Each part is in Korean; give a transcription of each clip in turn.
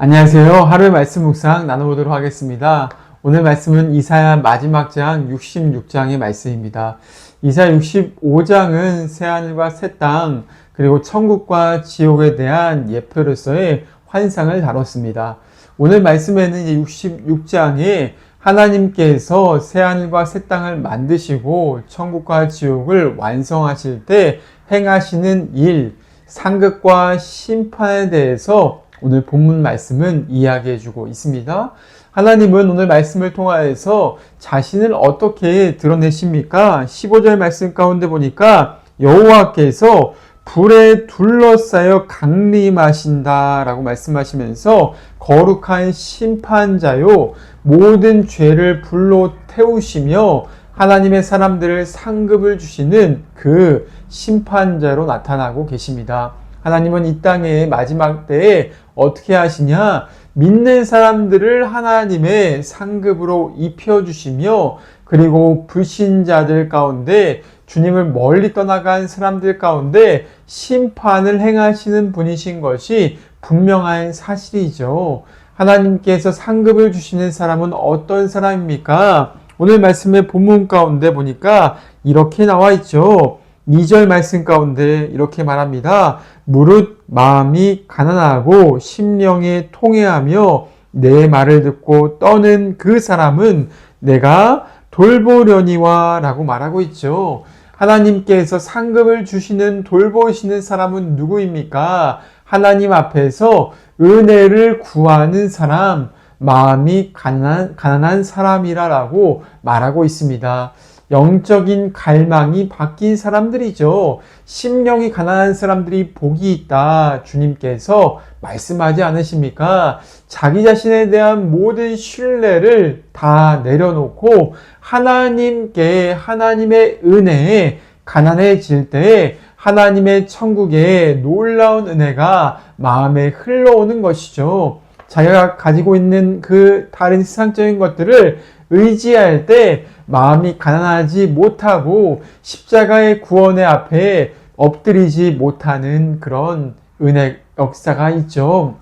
안녕하세요. 하루의 말씀 묵상 나눠보도록 하겠습니다. 오늘 말씀은 이사야 마지막 장 66장의 말씀입니다. 이사야 65장은 새하늘과 새 땅 그리고 천국과 지옥에 대한 예표로서의 환상을 다뤘습니다. 오늘 말씀에는 66장에 하나님께서 새하늘과 새 땅을 만드시고 천국과 지옥을 완성하실 때 행하시는 일, 상급과 심판에 대해서 오늘 본문 말씀은 이야기해주고 있습니다. 하나님은 오늘 말씀을 통하여서 자신을 어떻게 드러내십니까? 15절 말씀 가운데 보니까 여호와께서 불에 둘러싸여 강림하신다라고 말씀하시면서 거룩한 심판자요 모든 죄를 불로 태우시며 하나님의 사람들을 상급을 주시는 그 심판자로 나타나고 계십니다. 하나님은 이 땅의 마지막 때에 어떻게 하시냐? 믿는 사람들을 하나님의 상급으로 입혀주시며 그리고 불신자들 가운데 주님을 멀리 떠나간 사람들 가운데 심판을 행하시는 분이신 것이 분명한 사실이죠. 하나님께서 상급을 주시는 사람은 어떤 사람입니까? 오늘 말씀의 본문 가운데 보니까 이렇게 나와 있죠. 2절 말씀 가운데 이렇게 말합니다. 무릇 마음이 가난하고 심령이 통회하며 내 말을 듣고 떠는 그 사람은 내가 돌보려니와 라고 말하고 있죠. 하나님께서 상급을 주시는 돌보시는 사람은 누구입니까? 하나님 앞에서 은혜를 구하는 사람, 마음이 가난한 사람이라고 말하고 있습니다. 영적인 갈망이 바뀐 사람들이죠. 심령이 가난한 사람들이 복이 있다. 주님께서 말씀하지 않으십니까? 자기 자신에 대한 모든 신뢰를 다 내려놓고 하나님께 하나님의 은혜에 가난해질 때에 하나님의 천국의 놀라운 은혜가 마음에 흘러오는 것이죠. 자기가 가지고 있는 그 다른 세상적인 것들을 의지할 때 마음이 가난하지 못하고 십자가의 구원의 앞에 엎드리지 못하는 그런 은혜 역사가 있죠.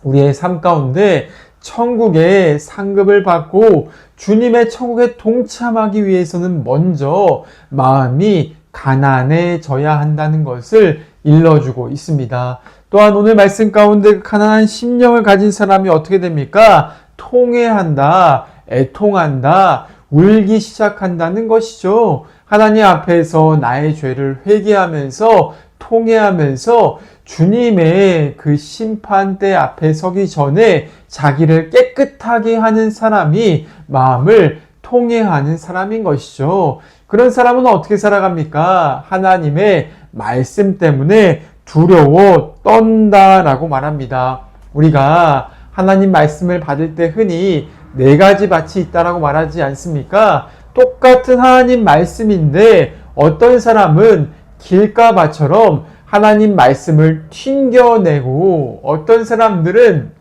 우리의 삶 가운데 천국의 상급을 받고 주님의 천국에 동참하기 위해서는 먼저 마음이 가난해져야 한다는 것을 일러주고 있습니다. 또한 오늘 말씀 가운데 가난한 심령을 가진 사람이 어떻게 됩니까? 통회한다, 애통한다, 울기 시작한다는 것이죠. 하나님 앞에서 나의 죄를 회개하면서 통회하면서 주님의 그 심판대 앞에 서기 전에 자기를 깨끗하게 하는 사람이 마음을 통회하는 사람인 것이죠. 그런 사람은 어떻게 살아갑니까? 하나님의 말씀 때문에 두려워 떤다라고 말합니다. 우리가 하나님 말씀을 받을 때 흔히 4가지 밭이 있다라고 말하지 않습니까? 똑같은 하나님 말씀인데 어떤 사람은 길가밭처럼 하나님 말씀을 튕겨내고 어떤 사람들은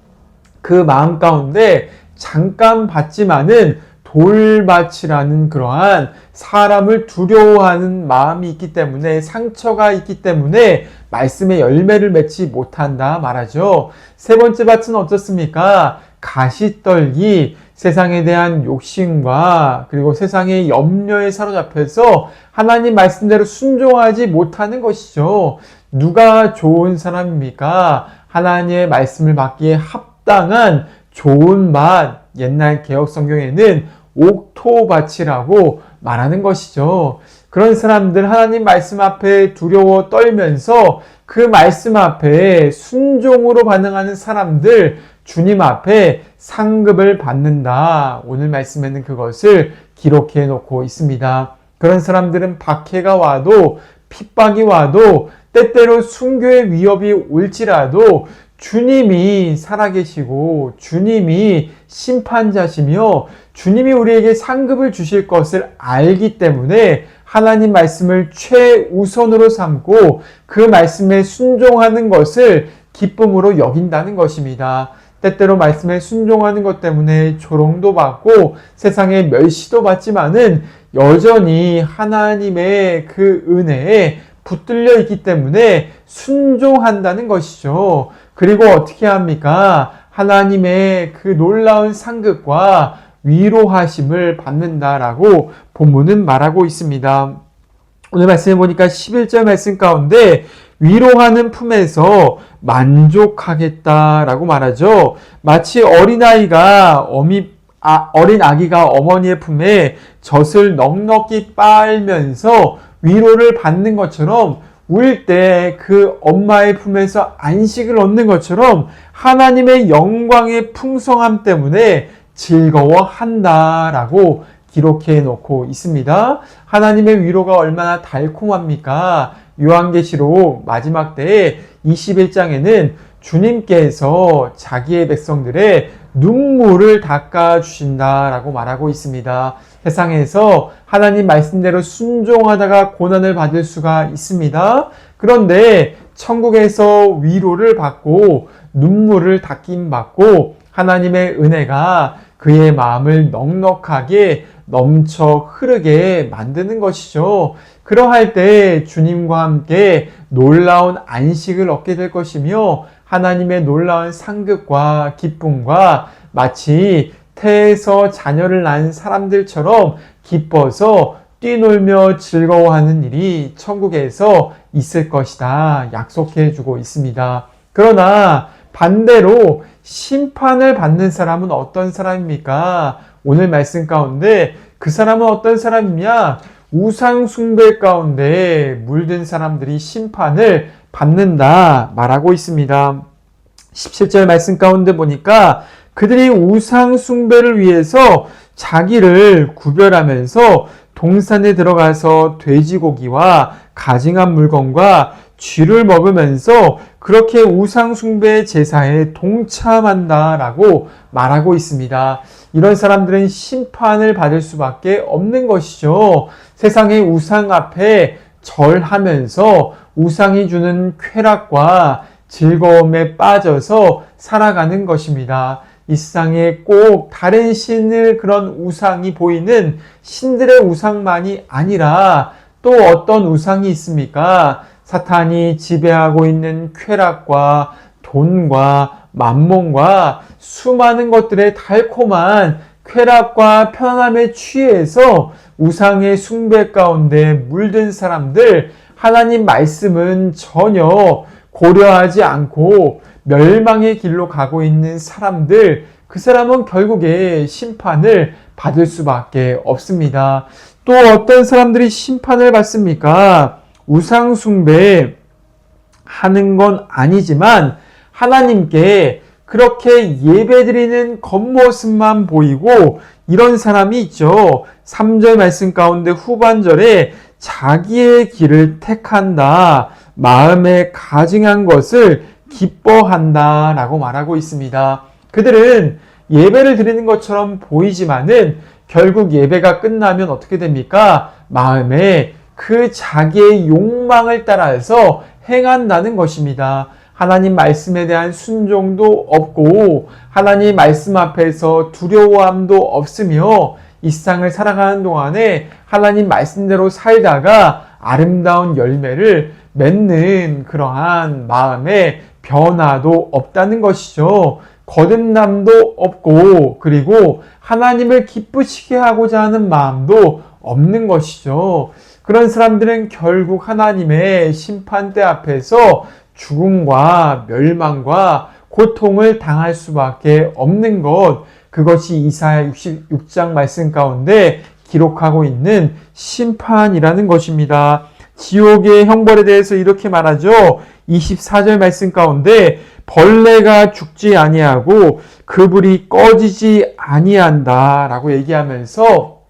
그 마음 가운데 잠깐 받지만은 돌밭이라는 그러한 사람을 두려워하는 마음이 있기 때문에 상처가 있기 때문에 말씀의 열매를 맺지 못한다 말하죠. 세 번째 밭은 어떻습니까? 가시떨기, 세상에 대한 욕심과 그리고 세상의 염려에 사로잡혀서 하나님 말씀대로 순종하지 못하는 것이죠. 누가 좋은 사람입니까? 하나님의 말씀을 받기에 합당한 좋은 밭, 옛날 개혁 성경에는 옥토밭이라고 말하는 것이죠. 그런 사람들 하나님 말씀 앞에 두려워 떨면서 그 말씀 앞에 순종으로 반응하는 사람들 주님 앞에 상급을 받는다. 오늘 말씀에는 그것을 기록해 놓고 있습니다. 그런 사람들은 박해가 와도 핍박이 와도 때때로 순교의 위협이 올지라도 주님이 살아계시고 주님이 심판자시며 주님이 우리에게 상급을 주실 것을 알기 때문에 하나님 말씀을 최우선으로 삼고 그 말씀에 순종하는 것을 기쁨으로 여긴다는 것입니다. 때때로 말씀에 순종하는 것 때문에 조롱도 받고 세상에 멸시도 받지만은 여전히 하나님의 그 은혜에 붙들려 있기 때문에 순종한다는 것이죠. 그리고 어떻게 합니까? 하나님의 그 놀라운 상급과 위로하심을 받는다라고 본문은 말하고 있습니다. 오늘 말씀해 보니까 11절 말씀 가운데 위로하는 품에서 만족하겠다라고 말하죠. 마치 어린 아기가 어머니의 품에 젖을 넉넉히 빨면서 위로를 받는 것처럼 울 때 그 엄마의 품에서 안식을 얻는 것처럼 하나님의 영광의 풍성함 때문에 즐거워한다라고 기록해 놓고 있습니다. 하나님의 위로가 얼마나 달콤합니까? 요한계시록 마지막 때에 21장에는 주님께서 자기의 백성들의 눈물을 닦아주신다라고 말하고 있습니다. 세상에서 하나님 말씀대로 순종하다가 고난을 받을 수가 있습니다. 그런데 천국에서 위로를 받고 눈물을 닦임받고 하나님의 은혜가 그의 마음을 넉넉하게 넘쳐 흐르게 만드는 것이죠. 그러할 때 주님과 함께 놀라운 안식을 얻게 될 것이며 하나님의 놀라운 상급과 기쁨과 마치 태에서 자녀를 낳은 사람들처럼 기뻐서 뛰놀며 즐거워하는 일이 천국에서 있을 것이다 약속해 주고 있습니다. 그러나 반대로 심판을 받는 사람은 어떤 사람입니까? 오늘 말씀 가운데 그 사람은 어떤 사람이냐? 우상 숭배 가운데 물든 사람들이 심판을 받는다 말하고 있습니다. 17절 말씀 가운데 보니까 그들이 우상 숭배를 위해서 자기를 구별하면서 동산에 들어가서 돼지고기와 가증한 물건과 쥐를 먹으면서 그렇게 우상 숭배 제사에 동참한다라고 말하고 있습니다. 이런 사람들은 심판을 받을 수밖에 없는 것이죠. 세상의 우상 앞에 절하면서 우상이 주는 쾌락과 즐거움에 빠져서 살아가는 것입니다. 이 세상에 꼭 다른 신을 그런 우상이 보이는 신들의 우상만이 아니라 또 어떤 우상이 있습니까? 사탄이 지배하고 있는 쾌락과 돈과 만몬과 수많은 것들의 달콤한 쾌락과 편안함에 취해서 우상의 숭배 가운데 물든 사람들, 하나님 말씀은 전혀 고려하지 않고 멸망의 길로 가고 있는 사람들, 그 사람은 결국에 심판을 받을 수밖에 없습니다. 또 어떤 사람들이 심판을 받습니까? 우상 숭배 하는 건 아니지만 하나님께 그렇게 예배드리는 겉모습만 보이고 이런 사람이 있죠. 3절 말씀 가운데 후반절에 자기의 길을 택한다. 마음에 가증한 것을 기뻐한다 라고 말하고 있습니다. 그들은 예배를 드리는 것처럼 보이지만은 결국 예배가 끝나면 어떻게 됩니까? 마음에 그 자기의 욕망을 따라서 행한다는 것입니다. 하나님 말씀에 대한 순종도 없고 하나님 말씀 앞에서 두려워함도 없으며 이 세상을 살아가는 동안에 하나님 말씀대로 살다가 아름다운 열매를 맺는 그러한 마음의 변화도 없다는 것이죠. 거듭남도 없고 그리고 하나님을 기쁘시게 하고자 하는 마음도 없는 것이죠. 그런 사람들은 결국 하나님의 심판대 앞에서 죽음과 멸망과 고통을 당할 수밖에 없는 것, 그것이 이사야 66장 말씀 가운데 기록하고 있는 심판이라는 것입니다. 지옥의 형벌에 대해서 이렇게 말하죠. 24절 말씀 가운데 벌레가 죽지 아니하고 그 불이 꺼지지 아니한다 라고 얘기하면서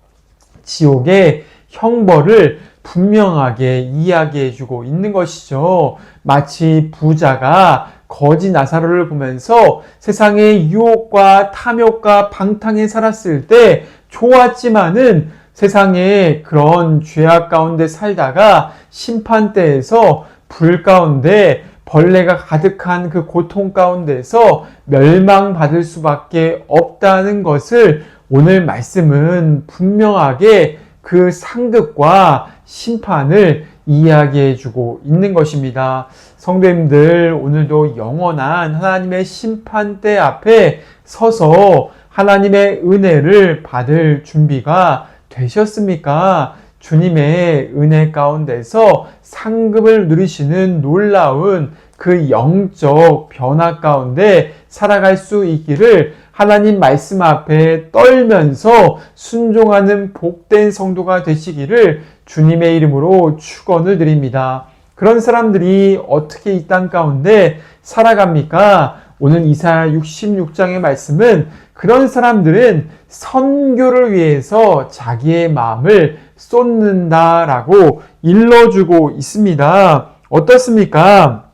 지옥의 형벌을 분명하게 이야기해 주고 있는 것이죠. 마치 부자가 거지 나사로를 보면서 세상의 유혹과 탐욕과 방탕에 살았을 때 좋았지만은 세상에 그런 죄악 가운데 살다가 심판대에서 불 가운데 벌레가 가득한 그 고통 가운데서 멸망받을 수밖에 없다는 것을 오늘 말씀은 분명하게 그 상급과 심판을 이야기해주고 있는 것입니다. 성도님들, 오늘도 영원한 하나님의 심판대 앞에 서서 하나님의 은혜를 받을 준비가 되셨습니까? 주님의 은혜 가운데서 상급을 누리시는 놀라운 그 영적 변화 가운데 살아갈 수 있기를 하나님 말씀 앞에 떨면서 순종하는 복된 성도가 되시기를 주님의 이름으로 축원을 드립니다. 그런 사람들이 어떻게 이 땅 가운데 살아갑니까? 오늘 이사야 66장의 말씀은 그런 사람들은 선교를 위해서 자기의 마음을 쏟는다라고 일러주고 있습니다. 어떻습니까?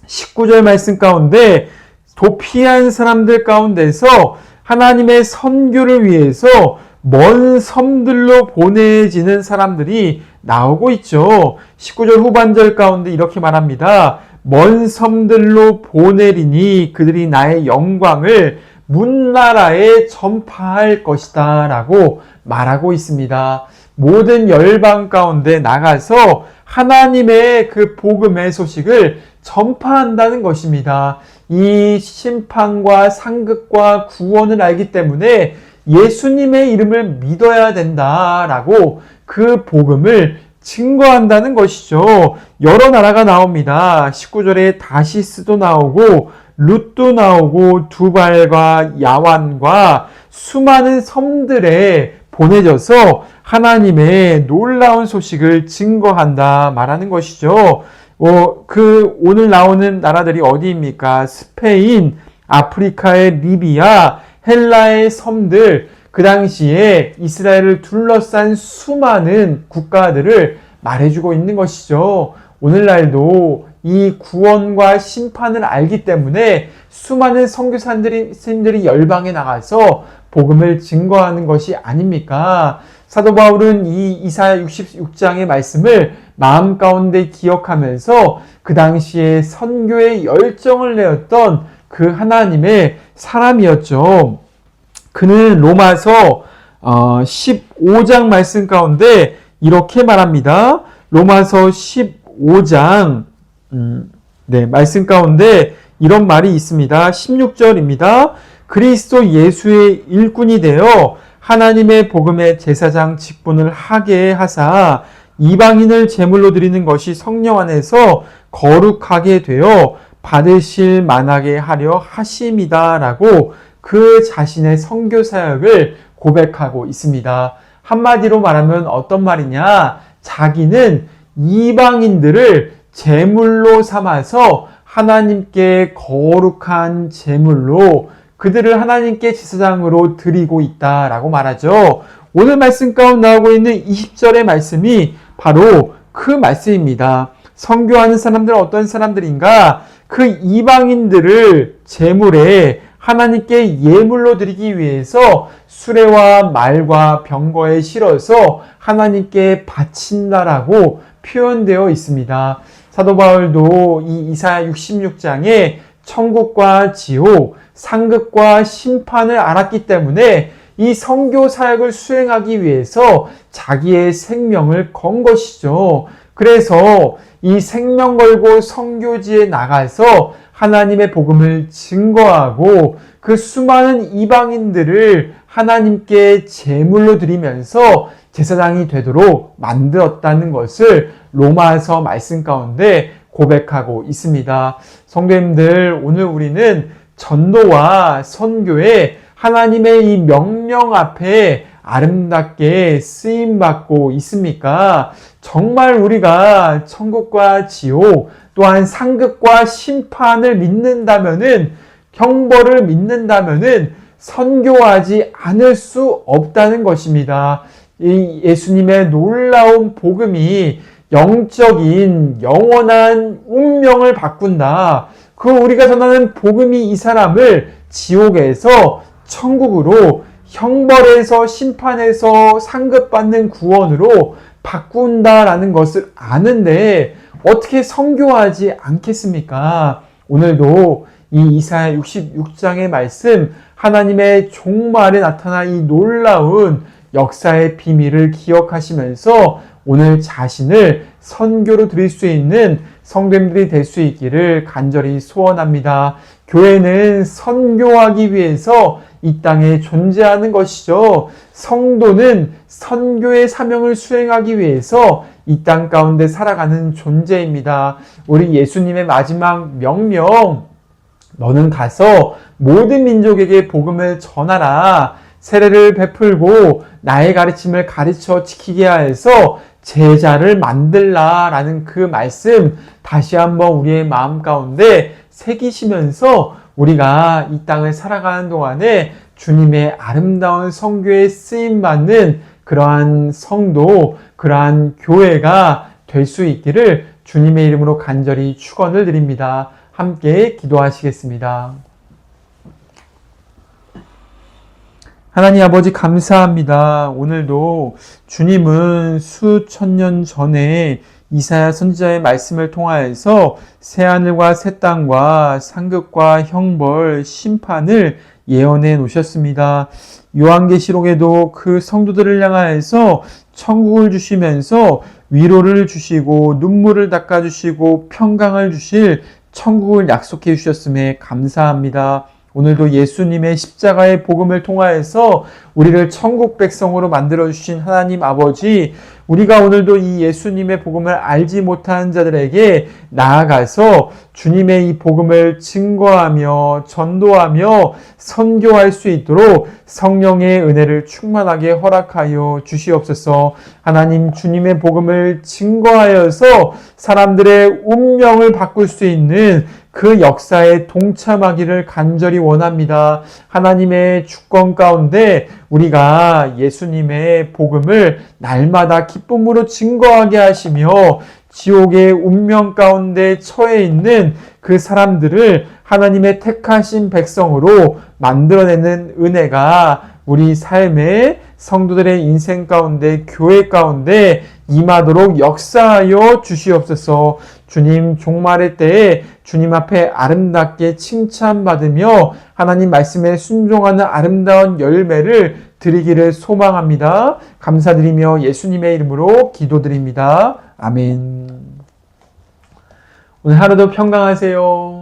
19절 말씀 가운데 도피한 사람들 가운데서 하나님의 선교를 위해서 먼 섬들로 보내지는 사람들이 나오고 있죠. 19절 후반절 가운데 이렇게 말합니다. 먼 섬들로 보내리니 그들이 나의 영광을 문나라에 전파할 것이다 라고 말하고 있습니다. 모든 열방 가운데 나가서 하나님의 그 복음의 소식을 전파한다는 것입니다. 이 심판과 상급과 구원을 알기 때문에 예수님의 이름을 믿어야 된다라고 그 복음을 증거한다는 것이죠. 여러 나라가 나옵니다. 19절에 다시스도 나오고 룻도 나오고 두발과 야완과 수많은 섬들에 보내져서 하나님의 놀라운 소식을 증거한다 말하는 것이죠. 오늘 나오는 나라들이 어디입니까? 스페인, 아프리카의 리비아, 헬라의 섬들, 그 당시에 이스라엘을 둘러싼 수많은 국가들을 말해주고 있는 것이죠. 오늘날도 이 구원과 심판을 알기 때문에 수많은 선교사님들이 열방에 나가서 복음을 증거하는 것이 아닙니까? 사도 바울은 이 이사야 66장의 말씀을 마음 가운데 기억하면서 그 당시에 선교의 열정을 내었던 그 하나님의 사람이었죠. 그는 로마서 15장 말씀 가운데 이렇게 말합니다. 로마서 15장 말씀 가운데 이런 말이 있습니다. 16절입니다. 그리스도 예수의 일꾼이 되어 하나님의 복음의 제사장 직분을 하게 하사 이방인을 제물로 드리는 것이 성령 안에서 거룩하게 되어 받으실 만하게 하려 하심이다라고 그 자신의 선교 사역을 고백하고 있습니다. 한마디로 말하면 어떤 말이냐? 자기는 이방인들을 제물로 삼아서 하나님께 거룩한 제물로 그들을 하나님께 제사장으로 드리고 있다라고 말하죠. 오늘 말씀 가운데 나오고 있는 20절의 말씀이 바로 그 말씀입니다. 선교하는 사람들은 어떤 사람들인가? 그 이방인들을 제물에 하나님께 예물로 드리기 위해서 수레와 말과 병거에 실어서 하나님께 바친다라고 표현되어 있습니다. 사도 바울도 이 이사야 66장에 천국과 지옥, 상급과 심판을 알았기 때문에 이 선교 사역을 수행하기 위해서 자기의 생명을 건 것이죠. 그래서 이 생명 걸고 선교지에 나가서 하나님의 복음을 증거하고 그 수많은 이방인들을 하나님께 제물로 드리면서 제사장이 되도록 만들었다는 것을 로마서 말씀 가운데 고백하고 있습니다. 성도님들, 오늘 우리는 전도와 선교에 하나님의 이 명령 앞에 아름답게 쓰임받고 있습니까? 정말 우리가 천국과 지옥 또한 상급과 심판을 믿는다면은, 형벌을 믿는다면은 선교하지 않을 수 없다는 것입니다. 이 예수님의 놀라운 복음이 영적인 영원한 운명을 바꾼다. 그 우리가 전하는 복음이 이 사람을 지옥에서 천국으로, 형벌에서 심판에서 상급받는 구원으로 바꾼다라는 것을 아는데 어떻게 선교하지 않겠습니까? 오늘도 이 이사야 66장의 말씀, 하나님의 종말에 나타난 이 놀라운 역사의 비밀을 기억하시면서 오늘 자신을 선교로 드릴 수 있는 성도님들이 될 수 있기를 간절히 소원합니다. 교회는 선교하기 위해서 이 땅에 존재하는 것이죠. 성도는 선교의 사명을 수행하기 위해서 이 땅 가운데 살아가는 존재입니다. 우리 예수님의 마지막 명령, 너는 가서 모든 민족에게 복음을 전하라. 세례를 베풀고 나의 가르침을 가르쳐 지키게 하여서 제자를 만들라라는 그 말씀 다시 한번 우리의 마음 가운데 새기시면서 우리가 이 땅을 살아가는 동안에 주님의 아름다운 선교에 쓰임받는 그러한 성도, 그러한 교회가 될 수 있기를 주님의 이름으로 간절히 축원을 드립니다. 함께 기도하시겠습니다. 하나님 아버지 감사합니다. 오늘도 주님은 수천 년 전에 이사야 선지자의 말씀을 통하여서 새하늘과 새 땅과 상급과 형벌, 심판을 예언해 놓으셨습니다. 요한계시록에도 그 성도들을 향하여서 천국을 주시면서 위로를 주시고 눈물을 닦아주시고 평강을 주실 천국을 약속해 주셨음에 감사합니다. 오늘도 예수님의 십자가의 복음을 통하여서 우리를 천국 백성으로 만들어주신 하나님 아버지, 우리가 오늘도 이 예수님의 복음을 알지 못한 자들에게 나아가서 주님의 이 복음을 증거하며 전도하며 선교할 수 있도록 성령의 은혜를 충만하게 허락하여 주시옵소서. 하나님, 주님의 복음을 증거하여서 사람들의 운명을 바꿀 수 있는 그 역사에 동참하기를 간절히 원합니다. 하나님의 주권 가운데 우리가 예수님의 복음을 날마다 기쁨으로 증거하게 하시며 지옥의 운명 가운데 처해 있는 그 사람들을 하나님의 택하신 백성으로 만들어내는 은혜가 우리 삶의 성도들의 인생 가운데, 교회 가운데 임하도록 역사하여 주시옵소서. 주님, 종말의 때에 주님 앞에 아름답게 칭찬받으며 하나님 말씀에 순종하는 아름다운 열매를 드리기를 소망합니다. 감사드리며 예수님의 이름으로 기도드립니다. 아멘. 오늘 하루도 평강하세요.